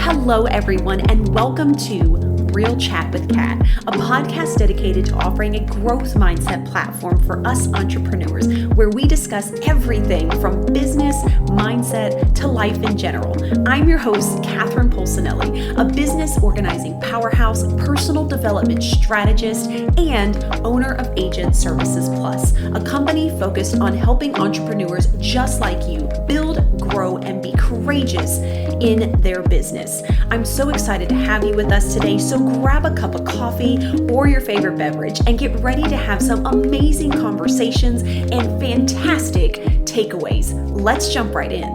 Hello, everyone, and welcome to Real Chat with Kat, a podcast dedicated to offering a growth mindset platform for us entrepreneurs, where we discuss everything from business, mindset, to life in general. I'm your host, Catherine Polsinelli, a business organizing powerhouse, personal development strategist, and owner of Agent Services Plus, a company focused on helping entrepreneurs just like you build, grow, and be courageous in their business. I'm so excited to have you with us today, so grab a cup of coffee or your favorite beverage and get ready to have some amazing conversations and fantastic takeaways. Let's jump right in.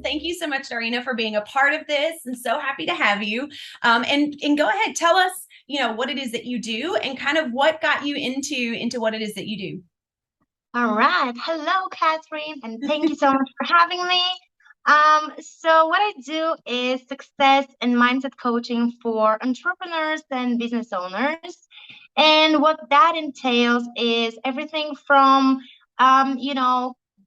Thank you so much, Darina, for being a part of this, and so happy to have you. And go ahead, tell us, what it is that you do and kind of what got you into what it is that you do. All right. Hello, Catherine, and thank you so much for having me. So what I do is success and mindset coaching for entrepreneurs and business owners. And what that entails is everything from,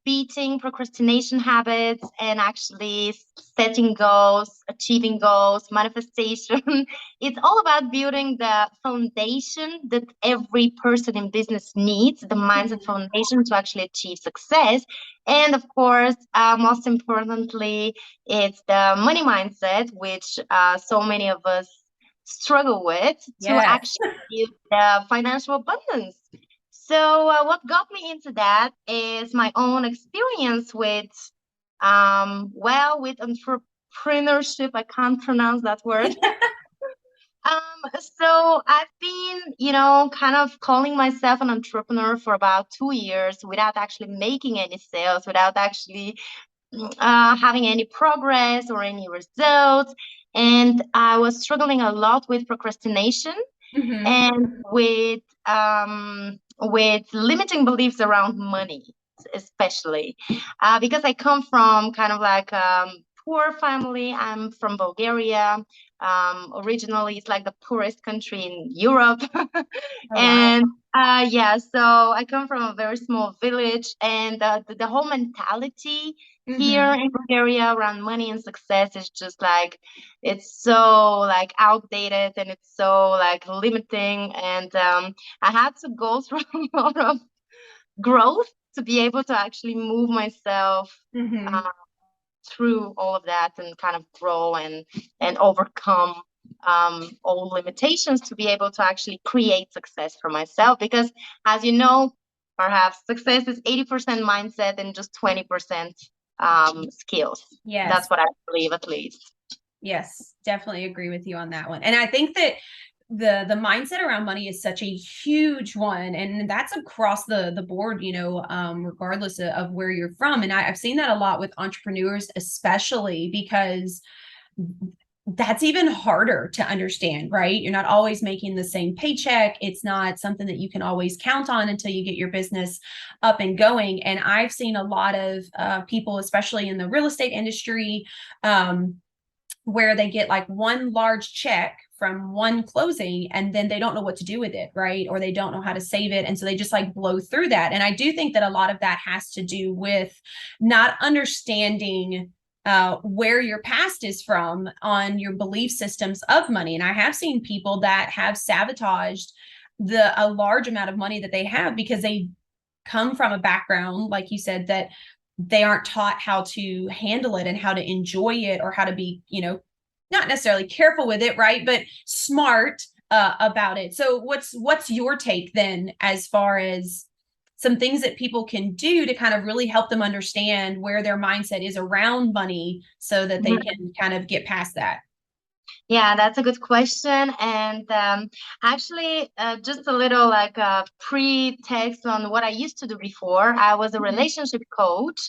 beating procrastination habits and actually setting goals, achieving goals, manifestation. It's all about building the foundation that every person in business needs, the mindset foundation to actually achieve success. And of course, most importantly, it's the money mindset, which so many of us struggle with to actually build the financial abundance. So what got me into that is my own experience with, with entrepreneurship. I can't pronounce that word. So I've been, kind of calling myself an entrepreneur for about 2 years without actually making any sales, without actually having any progress or any results. And I was struggling a lot with procrastination and with limiting beliefs around money, especially because I come from kind of like poor family. I'm from Bulgaria. Originally, it's like the poorest country in Europe. And so I come from a very small village, and the whole mentality here in Bulgaria around money and success is just like, it's so like outdated and it's so like limiting. And I had to go through a lot of growth to be able to actually move myself through all of that and kind of grow and overcome all limitations to be able to actually create success for myself. Because as you know, perhaps success is 80% mindset and just 20% skills. Yes. That's what I believe, at least. Yes, definitely agree with you on that one. And I think that the mindset around money is such a huge one, and that's across the board, regardless of where you're from. And I've seen that a lot with entrepreneurs, especially because that's even harder to understand, right? You're not always making the same paycheck. It's not something that you can always count on until you get your business up and going. And I've seen a lot of people, especially in the real estate industry, where they get like one large check from one closing and then they don't know what to do with it, right? Or they don't know how to save it. And so they just like blow through that. And I do think that a lot of that has to do with not understanding where your past is from on your belief systems of money. And I have seen people that have sabotaged a large amount of money that they have because they come from a background, like you said, that they aren't taught how to handle it and how to enjoy it, or how to be, not necessarily careful with it, right? But smart about it. So what's your take then, as far as some things that people can do to kind of really help them understand where their mindset is around money so that they can kind of get past that? Yeah, that's a good question. And actually, just a little like pre-text on what I used to do before. I was a relationship coach.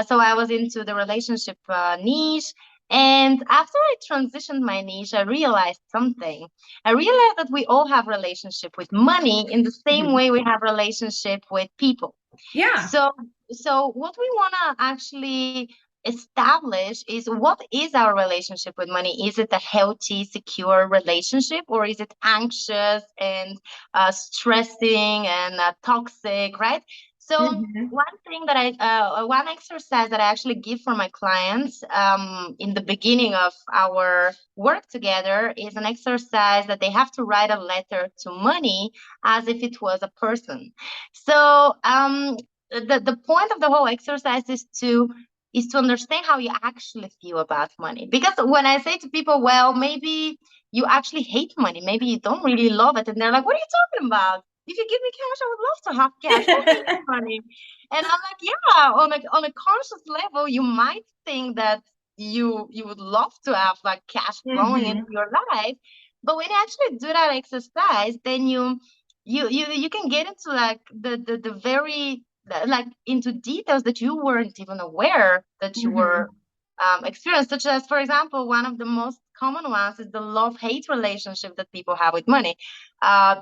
So I was into the relationship niche. And after I transitioned my niche, I realized something. I realized that we all have relationship with money in the same way we have relationship with people. Yeah. So what we want to actually establish is, what is our relationship with money? Is it a healthy, secure relationship, or is it anxious and stressing and toxic, right? So Hmm. one thing that one exercise that I actually give for my clients in the beginning of our work together is an exercise that they have to write a letter to money as if it was a person. So the point of the whole exercise is to understand how you actually feel about money. Because when I say to people, well, maybe you actually hate money, maybe you don't really love it, and they're like, what are you talking about? If you give me cash, I would love to have cash. Who hates money? And I'm like, yeah, on a conscious level, you might think that you would love to have like cash flowing into Hmm. your life. But when you actually do that exercise, then you can get into like the very like into details that you weren't even aware that you were Hmm. experienced, such as, for example, one of the most common ones is the love-hate relationship that people have with money.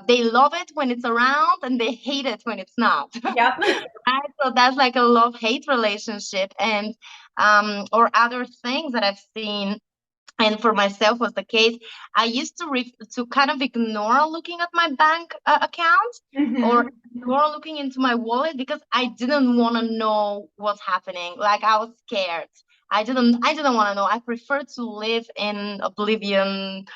They love it when it's around and they hate it when it's not. Yep. Right? So that's like a love-hate relationship, and or other things that I've seen, and for myself was the case. I used to kind of ignore looking at my bank account, or Hmm. ignore looking into my wallet, because I didn't want to know what's happening. Like, I was scared. I didn't want to know. I prefer to live in oblivion.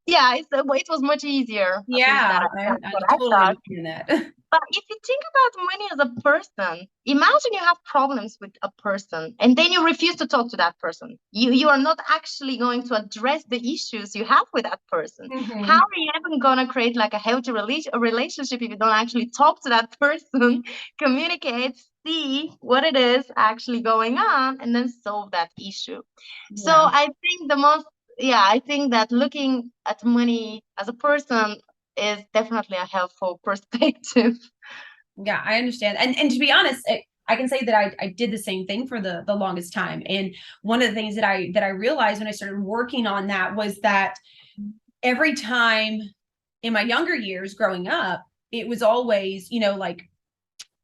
Yeah, it was much easier, at least Yeah, that's I what I totally thought. understand that. But if you think about money as a person, imagine you have problems with a person and then you refuse to talk to that person. You are not actually going to address the issues you have with that person. How Hmm. are you even going to create like a healthy relationship if you don't actually talk to that person, communicate, see what it is actually going on, and then solve that issue? So Yeah. I think that looking at money as a person is definitely a helpful perspective. Yeah, I understand. And to be honest, I can say that I did the same thing for the longest time. And one of the things that I realized when I started working on that was that every time in my younger years growing up, it was always, like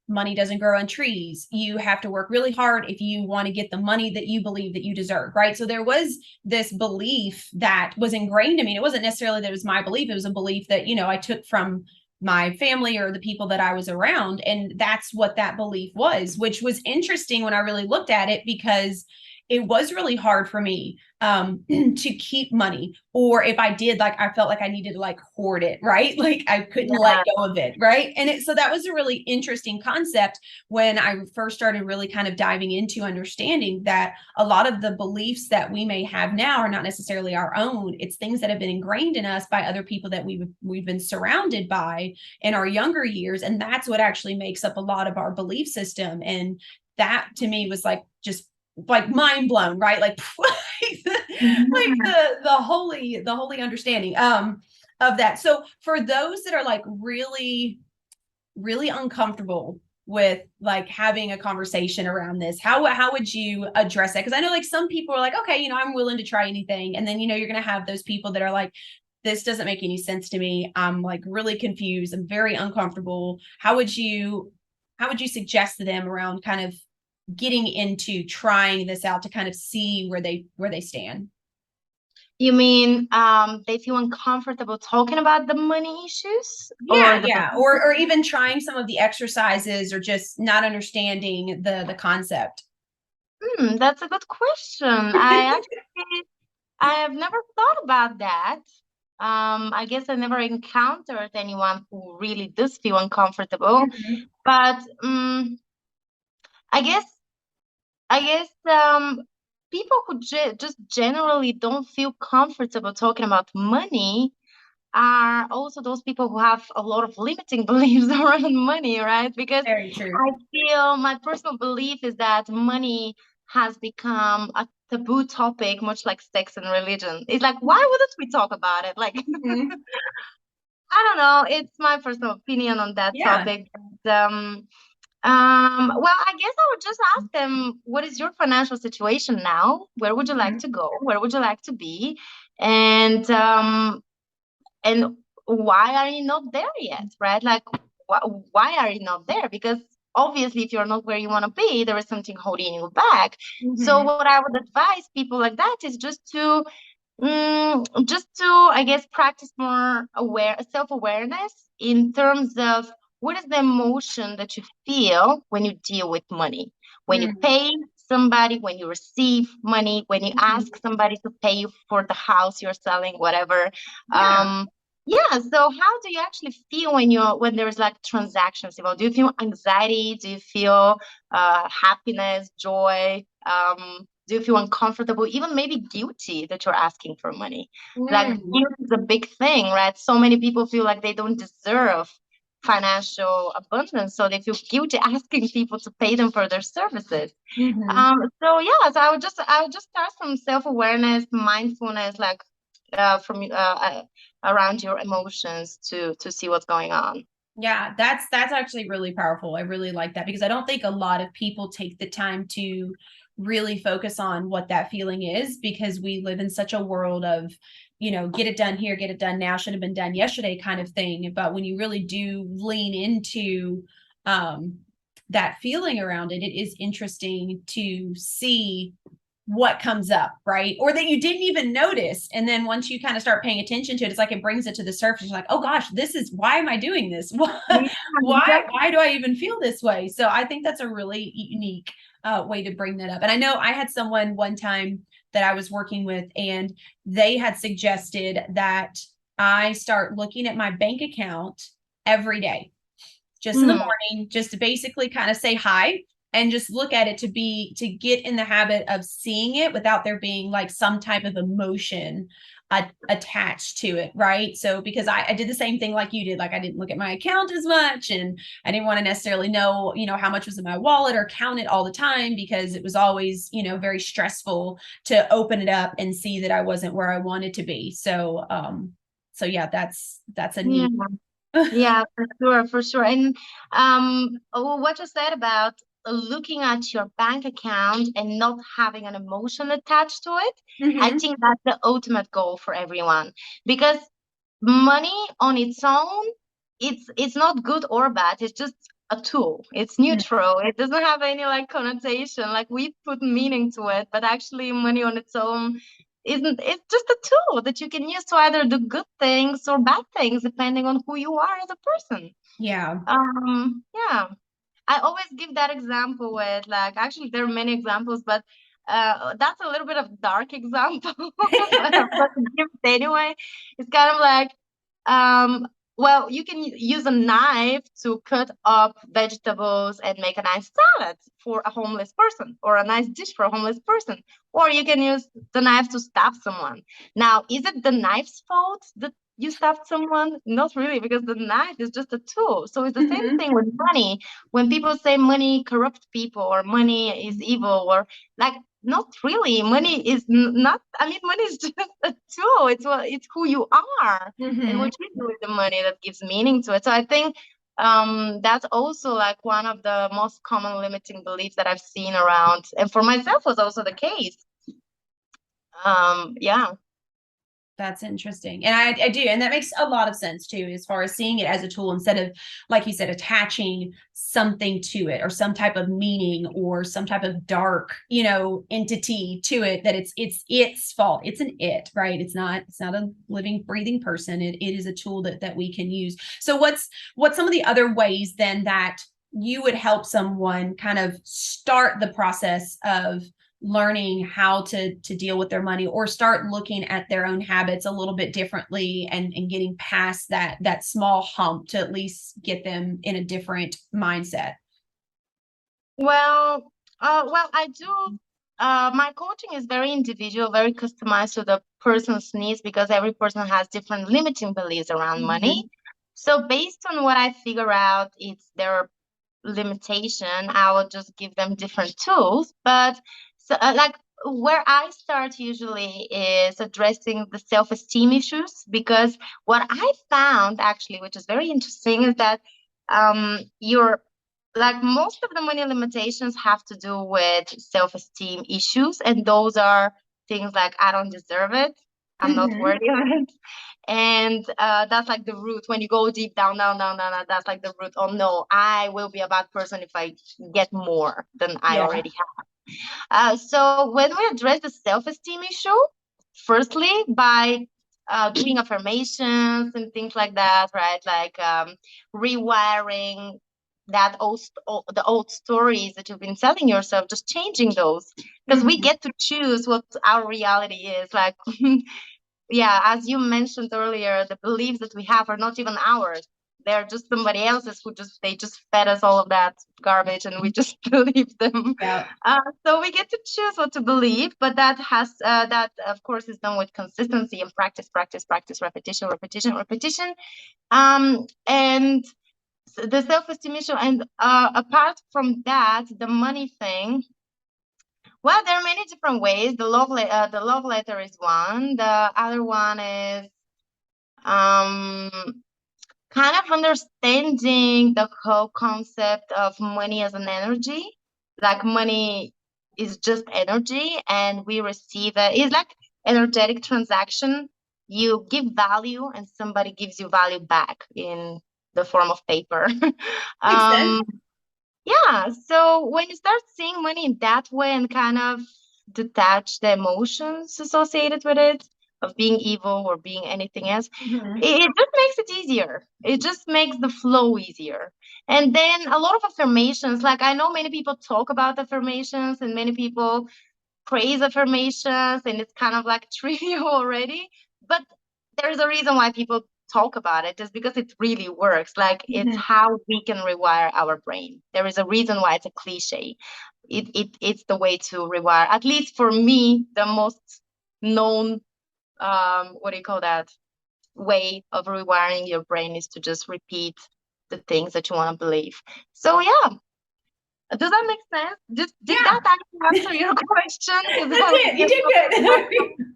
money doesn't grow on trees. You have to work really hard if you want to get the money that you believe that you deserve, right? So there was this belief that was ingrained in me. It wasn't necessarily that it was my belief, it was a belief that, I took from my family or the people that I was around. And that's what that belief was, which was interesting when I really looked at it, because it was really hard for me to keep money. Or if I did, like, I felt like I needed to like hoard it, right? Like I couldn't let Yeah. go of it, right? So that was a really interesting concept when I first started really kind of diving into understanding that a lot of the beliefs that we may have now are not necessarily our own. It's things that have been ingrained in us by other people that we've been surrounded by in our younger years, and that's what actually makes up a lot of our belief system. And that to me was like just like mind blown, right? Like like Mhm. the holy understanding of that. So for those that are like really really uncomfortable with like having a conversation around this, how would you address that? Because I know like some people are like, okay, I'm willing to try anything, and then you're gonna have those people that are like, this doesn't make any sense to me, I'm like really confused, I'm very uncomfortable. How would you suggest to them around kind of getting into trying this out to kind of see where they stand? You mean they feel uncomfortable talking about the money issues Yeah, or the yeah. belief Or system? even trying some of the exercises, or just not understanding the concept. That's a good question. I have never thought about that. I guess I never encountered anyone who really does feel uncomfortable. Mhm. But I guess I guess people who just generally don't feel comfortable talking about money are also those people who have a lot of limiting beliefs around money, right? Because Very true. I feel my personal belief is that money has become a taboo topic, much like sex and religion. It's like, why wouldn't we talk about it? Like, Mhm. I don't know. It's my personal opinion on that Yeah. topic. Well, I guess I would just ask them, what is your financial situation now? Where would you like Mhm. to go? Where would you like to be? And and why are you not there yet, right? Like, why are you not there? Because obviously, if you're not where you want to be, there is something holding you back. So Mhm. what I would advise people like that is just to, I guess, practice more self-awareness in terms of what is the emotion that you feel when you deal with money? When you Mm. pay somebody, when you receive money, when you ask Mhm. somebody to pay you for the house you're selling, whatever. Yeah. Yeah, so how do you actually feel when there's like transactions involved? Do you feel anxiety? Do you feel happiness, joy? Do you feel uncomfortable, even maybe guilty that you're asking for money? Like Mm. guilt is a big thing, right? So many people feel like they don't deserve financial abundance, so they feel guilty asking people to pay them for their services. Mhm. So yeah, so I would just start from self-awareness, mindfulness, like around your emotions to see what's going on. Yeah, that's actually really powerful. I really like that because I don't think a lot of people take the time to really focus on what that feeling is because we live in such a world of, get it done here, get it done now, should have been done yesterday kind of thing. But when you really do lean into um that feeling around it, it is interesting to see what comes up, right? Or that you didn't even notice. And then once you kind of start paying attention to it, it's like it brings it to the surface. You're like, oh gosh, this is why am I doing this? Yeah, exactly. Why do I even feel this way? So I think that's a really unique way to bring that up. And I know I had someone one time that I was working with, and they had suggested that I start looking at my bank account every day just in the Hmm. morning, just to basically kind of say hi and just look at it to get in the habit of seeing it without there being like some type of emotion attached to it, right? So because I did the same thing like you did, like I didn't look at my account as much, and I didn't want to necessarily know, how much was in my wallet or count it all the time because it was always, very stressful to open it up and see that I wasn't where I wanted to be. So yeah, that's a Yeah. neat. Yeah, for sure, for sure. And what you said about looking at your bank account and not having an emotion attached to it, I Mhm. think that's the ultimate goal for everyone. Because money on its own, it's not good or bad. It's just a tool. It's neutral. It doesn't have any like connotation. Like we put meaning to it, but actually money on its own isn't, it's just a tool that you can use to either do good things or bad things depending on who you are as a person. Yeah. Yeah. I always give that example with like actually there are many examples, but that's a little bit of dark example, but I'm going to give it anyway. It's kind of like um, well, you can use a knife to cut up vegetables and make a nice salad for a homeless person, or a nice dish for a homeless person. Or you can use the knife to stab someone. Now, is it the knife's fault that you stabbed someone? Not really, because the knife is just a tool. So it's the same Mhm. thing with money. When people say money corrupts people or money is evil, or like, not really. Money is not, I mean, money is just a tool. It's who you are and Mhm. what you do with the money that gives meaning to it. So I think that's also like one of the most common limiting beliefs that I've seen around, and for myself was also the case. Yeah. That's interesting. And I do. And that makes a lot of sense too, as far as seeing it as a tool instead of, like you said, attaching something to it or some type of meaning or some type of dark, entity to it that it's fault. It's an it, right? It's not a living, breathing person. It is a tool that we can use. So what's some of the other ways then that you would help someone kind of start the process of learning how to deal with their money or start looking at their own habits a little bit differently and getting past that small hump to at least get them in a different mindset. Well, I do. My coaching is very individual, very customized to the person's needs because every person has different limiting beliefs around money. Mhm. So based on what I figure out, it's their limitation, I will just give them different tools. But so, like where I start usually is addressing the self-esteem issues because what I found actually, which is very interesting, is that your like most of the money limitations have to do with self-esteem issues, and those are things like I don't deserve it, I'm not Mhm. worthy of it. And that's like the root. When you go deep down, down, down, down, down, that's like the root. Oh no, I will be a bad person if I get more than I Yeah. already have. So when we address the self-esteem issue, firstly by doing affirmations and things like that, right? Like rewiring the old stories that you've been telling yourself, just changing those, because we Mhm. get to choose what our reality is. Like, yeah, as you mentioned earlier, the beliefs that we have are not even ours. They're just somebody else's who they just fed us all of that garbage and we just believe them. Yeah. So we get to choose what to believe, but that of course is done with consistency and practice, practice, practice, repetition, repetition, repetition. And the self-esteem issue, and apart from that, the money thing. Well, there are many different ways. The love letter is one. The other one is um, kind of understanding the whole concept of money as an energy. Like money is just energy, and we receive it. It's like energetic transaction. You give value, and somebody gives you value back in the form of paper. Makes sense. um, yeah, so when you start seeing money in that way and kind of detach the emotions associated with it, of being evil or being anything else, Mhm. it just makes it easier. It just makes the flow easier. And then a lot of affirmations, like I know many people talk about affirmations and many people praise affirmations, and it's kind of like trivial already. But there's a reason why people talk about it, is because it really works. Like it's Mhm. how we can rewire our brain. There is a reason why it's a cliche. It's the way to rewire. At least for me, the most known what do you call that, way of rewiring your brain is to just repeat the things that you want to believe. So yeah, does that make sense? Did that Yeah. actually answer your question? Because That's that was it. You just did good.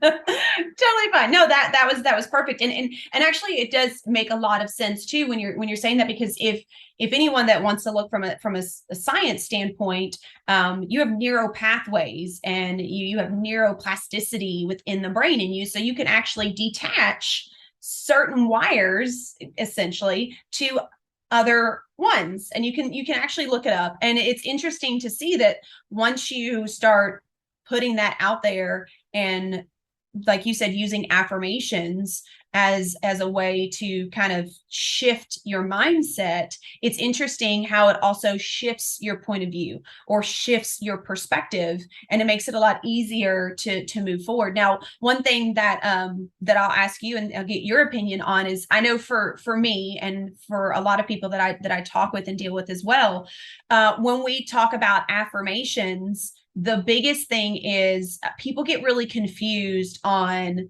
Totally fine. No, that was perfect. And actually it does make a lot of sense too when you're saying that, because if anyone that wants to look from a science standpoint, you have neural pathways and you have neuroplasticity within the brain in you, so you can actually detach certain wires essentially to other ones, and you can actually look it up, and it's interesting to see that once you start putting that out there, and like you said, using affirmations as a way to kind of shift your mindset, it's interesting how it also shifts your point of view or shifts your perspective, and it makes it a lot easier to move forward. Now, one thing that I'll ask you and I'll get your opinion on is, I know for me and for a lot of people that I talk with and deal with as well, when we talk about affirmations, the biggest thing is people get really confused on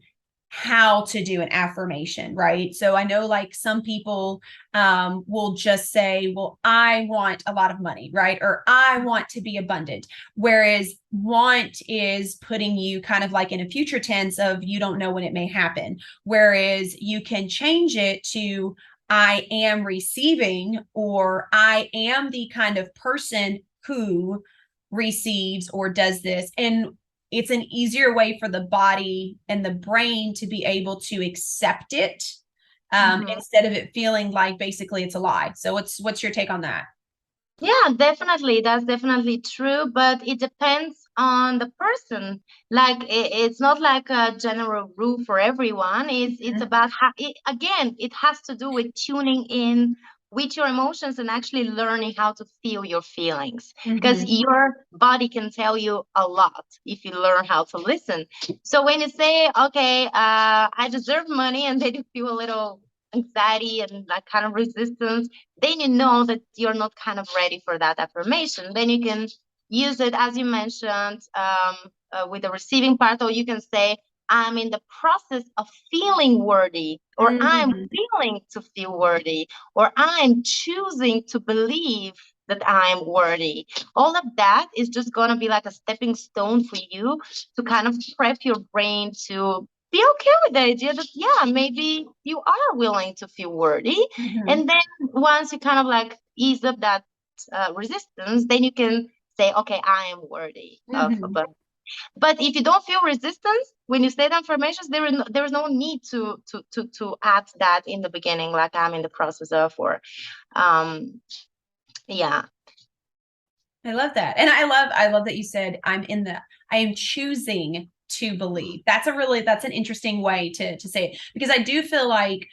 how to do an affirmation, right? So I know like some people will just say, well, I want a lot of money, right? Or I want to be abundant. Whereas want is putting you kind of like in a future tense of you don't know when it may happen. Whereas you can change it to I am receiving, or I am the kind of person who receives or does this. And it's an easier way for the body and the brain to be able to accept it, Mhm. instead of it feeling like basically it's a lie. So what's your take on that? Yeah, definitely. That's definitely true, but it depends on the person. Like it's not like a general rule for everyone. It's Mhm. about how again, it has to do with tuning in with your emotions and actually learning how to feel your feelings, because Mhm. your body can tell you a lot if you learn how to listen. So when you say, okay, I deserve money, and then you feel a little anxiety and like kind of resistance, then you know that you're not kind of ready for that affirmation. Then you can use it, as you mentioned, with the receiving part, or you can say, I'm in the process of feeling worthy, or I'm Mhm. feeling to feel worthy, or I'm choosing to believe that I'm worthy. All of that is just going to be like a stepping stone for you to kind of prep your brain to be okay with the idea that, yeah, maybe you are willing to feel worthy. Mhm. And then once you kind of like ease up that resistance, then you can say, okay, I am worthy of Mhm. abundance. But if you don't feel resistance when you say the affirmations, there is no need to add that in the beginning, like I'm in the process of, or um, yeah. I love that. And I love that you said I am choosing to believe. That's an interesting way to say it, because I do feel like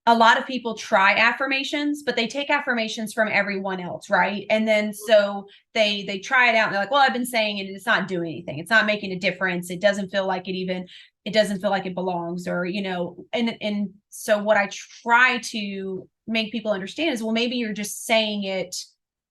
a lot of people try affirmations, but they take affirmations from everyone else, right? And then so they try it out and they're like, well, I've been saying it and it's not doing anything. It's not making a difference. It doesn't feel like it doesn't feel like it belongs, or, and so what I try to make people understand is, well, maybe you're just saying it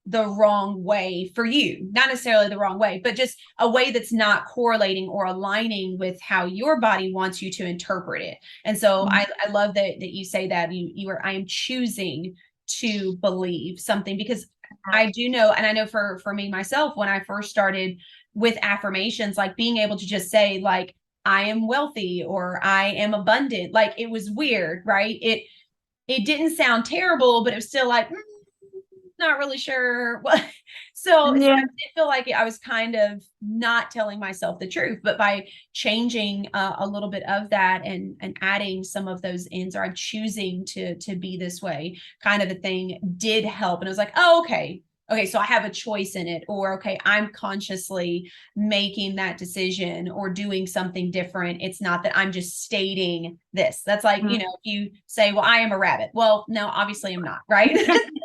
the wrong way for you, not necessarily the wrong way, but just a way that's not correlating or aligning with how your body wants you to interpret it. And so I love that you say that I am choosing to believe something, because I do know, and I know for me myself, when I first started with affirmations, like being able to just say like, I am wealthy or I am abundant, like it was weird, right? It didn't sound terrible, but it was still like, not really sure what. So I Yeah. did feel like I was kind of not telling myself the truth, but by changing a little bit of that and adding some of those ins, or I'm choosing to be this way, kind of a thing, did help. And it was like, oh, okay, so I have a choice in it, or okay, I'm consciously making that decision or doing something different. It's not that I'm just stating this. That's like, Mhm. if you say, well, I am a rabbit. Well, no, obviously I'm not, right?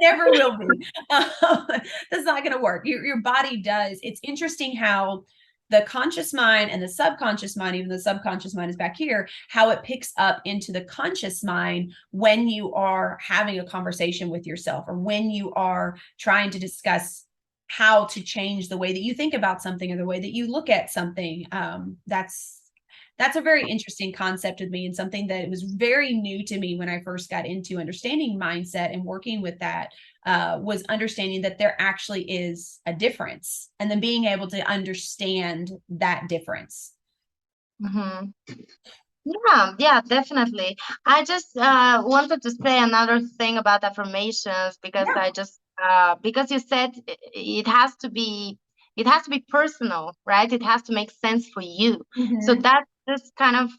Never will be. That's not going to work. Your body does. It's interesting how the conscious mind and the subconscious mind, even the subconscious mind is back here, how it picks up into the conscious mind when you are having a conversation with yourself, or when you are trying to discuss how to change the way that you think about something or the way that you look at something. That's a very interesting concept with me, and something that was very new to me when I first got into understanding mindset and working with that, was understanding that there actually is a difference, and then being able to understand that difference. Mm-hmm. Yeah, definitely. I just wanted to say another thing about affirmations, because Yeah. I just because you said it has to be personal, right? It has to make sense for you. So Mm-hmm. that just kind of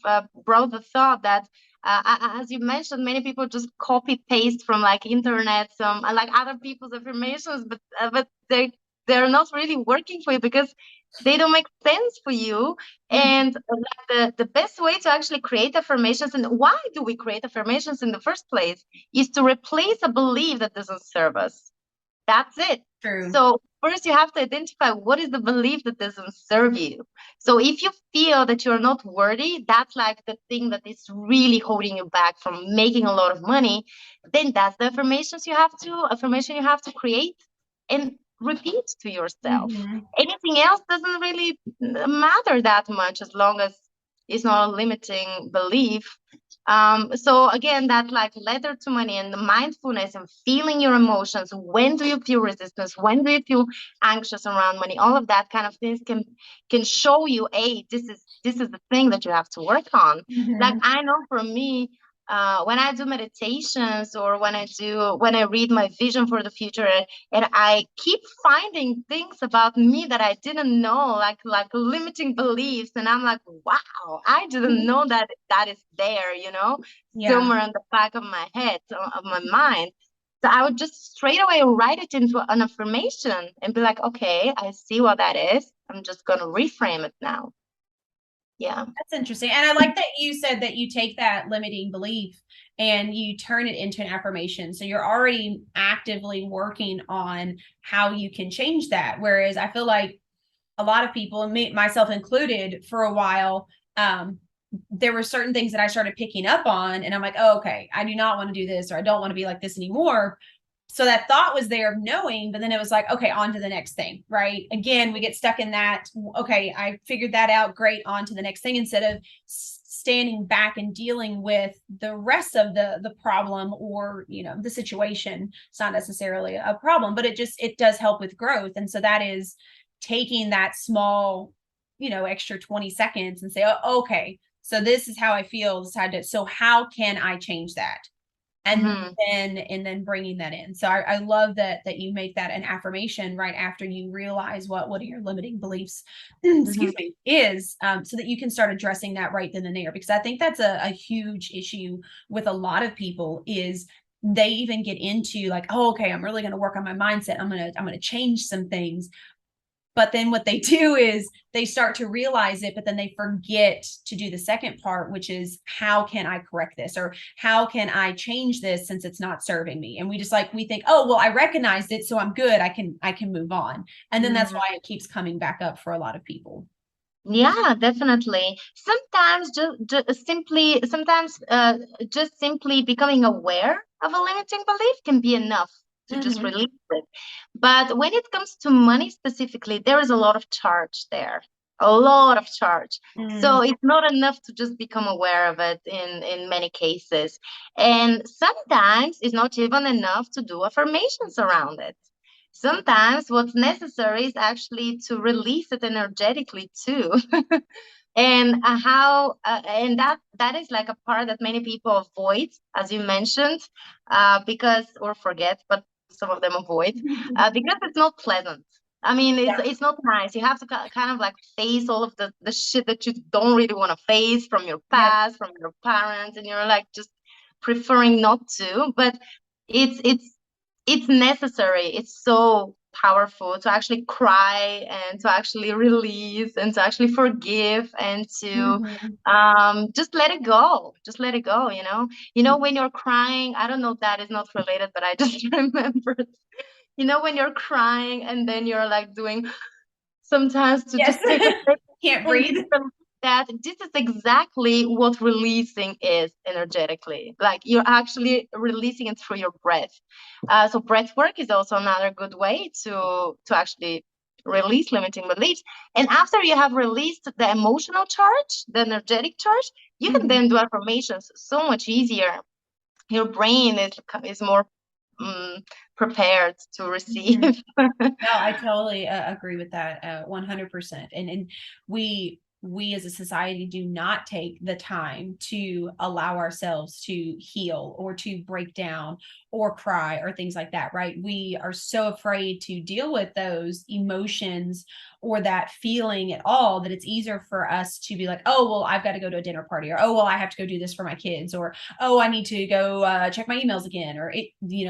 brought the thought that as you mentioned, many people just copy paste from like internet, some like other people's affirmations, but they're not really working for you because they don't make sense for you. Mm-hmm. And the best way to actually create affirmations, and why do we create affirmations in the first place, is to replace a belief that doesn't serve us. That's it. True. So first you have to identify what is the belief that doesn't serve you. So if you feel that you're not worthy, that's like the thing that is really holding you back from making a lot of money, then that's the affirmation you have to create and repeat to yourself. Mm-hmm. Anything else doesn't really matter that much, as long as it's not a limiting belief. So again, that like letter to money and the mindfulness and feeling your emotions. When do you feel resistance? When do you feel anxious around money? All of that kind of things can show you, hey, this is the thing that you have to work on. Like Mm-hmm. I know for me, when I do meditations, or when I read my vision for the future, and I keep finding things about me that I didn't know, like limiting beliefs, and I'm like, wow, I didn't know that that is there, Yeah. somewhere in the back of my head, of my mind. So I would just straight away write it into an affirmation and be like, okay, I see what that is. I'm just gonna reframe it now. Yeah. That's interesting. And I like that you said that you take that limiting belief and you turn it into an affirmation. So you're already actively working on how you can change that. Whereas I feel like a lot of people, and me, myself included, for a while, there were certain things that I started picking up on, and I'm like, oh, okay, I do not want to do this, or I don't want to be like this anymore. So that thought was there of knowing, but then it was like, okay, on to the next thing, right? Again, we get stuck in that. Okay, I figured that out. Great, on to the next thing, instead of standing back and dealing with the rest of the problem, or the situation. It's not necessarily a problem, but it does help with growth. And so that is taking that small, extra 20 seconds and say, oh, okay, so this is how I feel. This is how I did. So how can I change that? And Mm-hmm. then bringing that in. So I love that you make that an affirmation right after you realize what are your limiting beliefs, Mm-hmm. excuse me, is, so that you can start addressing that right then and there. Because I think that's a huge issue with a lot of people, is they even get into like, oh, okay, I'm really going to work on my mindset. I'm going to change some things. But then what they do is they start to realize it, but then they forget to do the second part, which is how can I correct this, or how can I change this since it's not serving me? And we just like, we think, oh, well, I recognized it, so I'm good. I can move on. And then that's Mhm. why it keeps coming back up for a lot of people. Yeah, definitely. Sometimes just simply becoming aware of a limiting belief can be enough to just Mm-hmm. release it. But when it comes to money specifically, there is a lot of charge there, a lot of charge. Mm-hmm. So it's not enough to just become aware of it in many cases. And sometimes it's not even enough to do affirmations around it. Sometimes what's necessary is actually to release it energetically too. And that is like a part that many people avoid, as you mentioned, because or forget, but some of them avoid because it's not pleasant. I mean, Yeah. it's not nice. You have to kind of like face all of the shit that you don't really want to face from your Yep. past, from your parents, and you're like just preferring not to. But it's it's it's necessary. It's so powerful to actually cry and to actually release and to actually forgive and to Mm-hmm. just let it go. Just let it go, you know. You know, when you're crying, I don't know, that is not related, but I just remembered. You know, when you're crying and then you're like doing sometimes to Yes. just take a second Can't and breathe. just release that this is exactly what releasing is energetically. Like you're actually releasing it through your breath. So breath work is also another good way to actually release limiting beliefs. And after you have released the emotional charge, the energetic charge, you can Mm-hmm. then do affirmations so much easier. Your brain is more um, prepared to receive. Mm-hmm. No, I totally agree with that 100%. And we as a society do not take the time to allow ourselves to heal or to break down or cry or things like that, right? We are so afraid to deal with those emotions or that feeling at all that it's easier for us to be like, oh, well, I've got to go to a dinner party, or oh, well, I have to go do this for my kids, or oh, I need to go check my emails again, or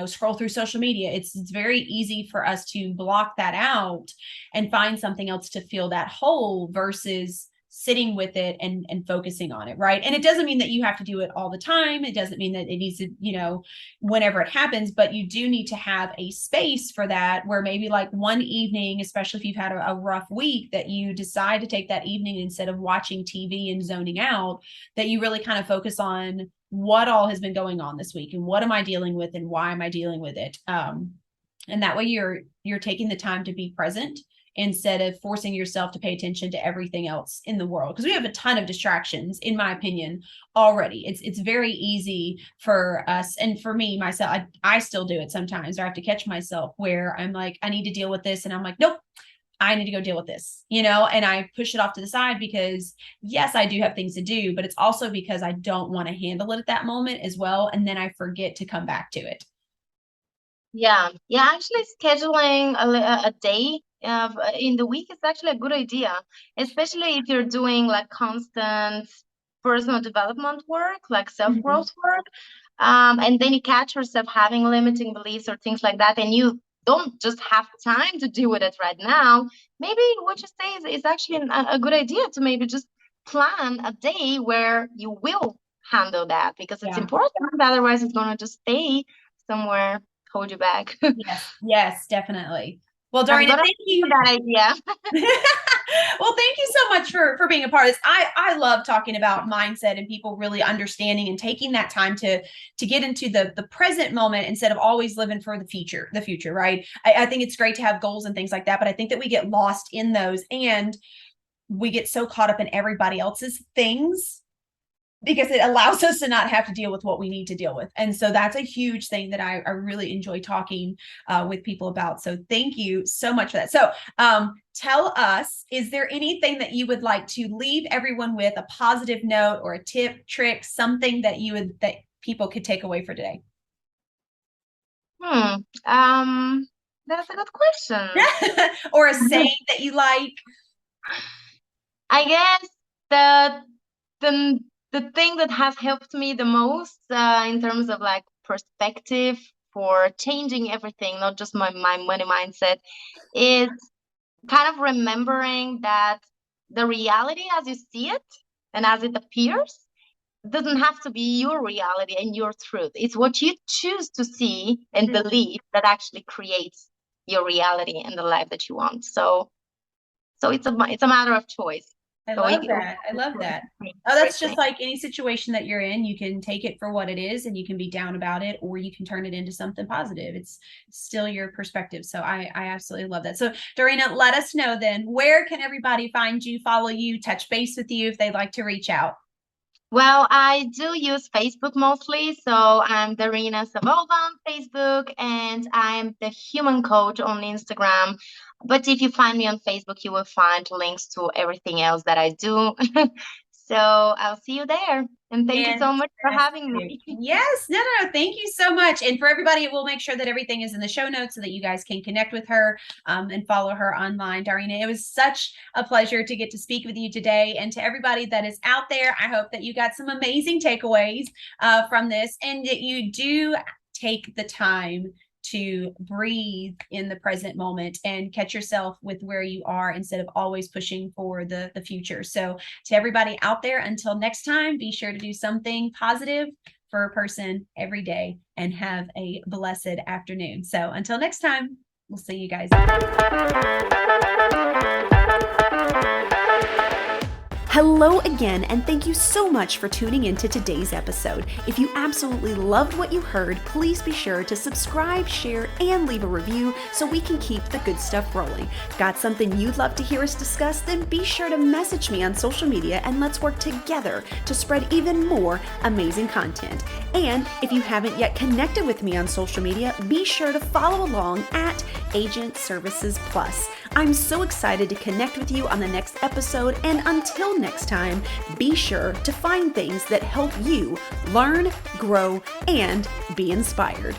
scroll through social media. It's very easy for us to block that out and find something else to fill that hole versus sitting with it and focusing on it, right? And it doesn't mean that you have to do it all the time. It doesn't mean that it needs to, whenever it happens, but you do need to have a space for that where maybe like one evening, especially if you've had a rough week, that you decide to take that evening instead of watching TV and zoning out, that you really kind of focus on what all has been going on this week and what am I dealing with and why am I dealing with it. And that way you're taking the time to be present instead of forcing yourself to pay attention to everything else in the world, because we have a ton of distractions, in my opinion, already. It's very easy for us, and for me myself, I still do it sometimes, or I have to catch myself where I'm like, I need to deal with this, and I'm like, nope, I need to go deal with this, and I push it off to the side because yes, I do have things to do, but it's also because I don't want to handle it at that moment as well. And then I forget to come back to it. Yeah, yeah. Actually, scheduling a day in the week is actually a good idea, especially if you're doing like constant personal development work, like Mhm. self-growth work. And then you catch yourself having limiting beliefs or things like that, and you don't just have time to deal with it right now. Maybe what you say is actually a good idea to maybe just plan a day where you will handle that because it's Yeah. important. Otherwise, it's gonna just stay somewhere hold you back. Yes. Yes, definitely. Well, I'm Darina, gonna thank do you. that idea. Well, thank you so much for being a part of this. I love talking about mindset and people really understanding and taking that time to get into the present moment instead of always living for the future, right? I think it's great to have goals and things like that, but I think that we get lost in those and we get so caught up in everybody else's things because it allows us to not have to deal with what we need to deal with. And so that's a huge thing that I really enjoy talking with people about. So thank you so much for that. So tell us, is there anything that you would like to leave everyone with, a positive note or a tip, trick, something that people could take away for today? Hmm. Um, that's a good question. Or a saying that you like? I guess the the the thing that has helped me the most in terms of like perspective for changing everything, not just my money mindset, is kind of remembering that the reality as you see it and as it appears doesn't have to be your reality and your truth. It's what you choose to see and believe that actually creates your reality and the life that you want. So it's a matter of choice. I So love that. I love that. Oh, that's just like any situation that you're in. You can take it for what it is and you can be down about it, or you can turn it into something positive. It's still your perspective. So I absolutely love that. So Darina, let us know then, where can everybody find you, follow you, touch base with you if they'd like to reach out? Well, I do use Facebook mostly. So I'm Darina Savolva on Facebook and I'm the human coach on Instagram. But if you find me on Facebook, you will find links to everything else that I do. So I'll see you there. And thank you so much for having me. Yes, no. Thank you so much. And for everybody, we'll make sure that everything is in the show notes so that you guys can connect with her and follow her online. Darina, it was such a pleasure to get to speak with you today. And to everybody that is out there, I hope that you got some amazing takeaways from this and that you do take the time to breathe in the present moment and catch yourself with where you are instead of always pushing for the future. So to everybody out there, until next time, be sure to do something positive for a person every day and have a blessed afternoon. So until next time, we'll see you guys. Hello again, and thank you so much for tuning into today's episode. If you absolutely loved what you heard, please be sure to subscribe, share, and leave a review so we can keep the good stuff rolling. Got something you'd love to hear us discuss? Then be sure to message me on social media and let's work together to spread even more amazing content. And if you haven't yet connected with me on social media, be sure to follow along at Agent Services Plus. I'm so excited to connect with you on the next episode, and until next time, be sure to find things that help you learn, grow, and be inspired.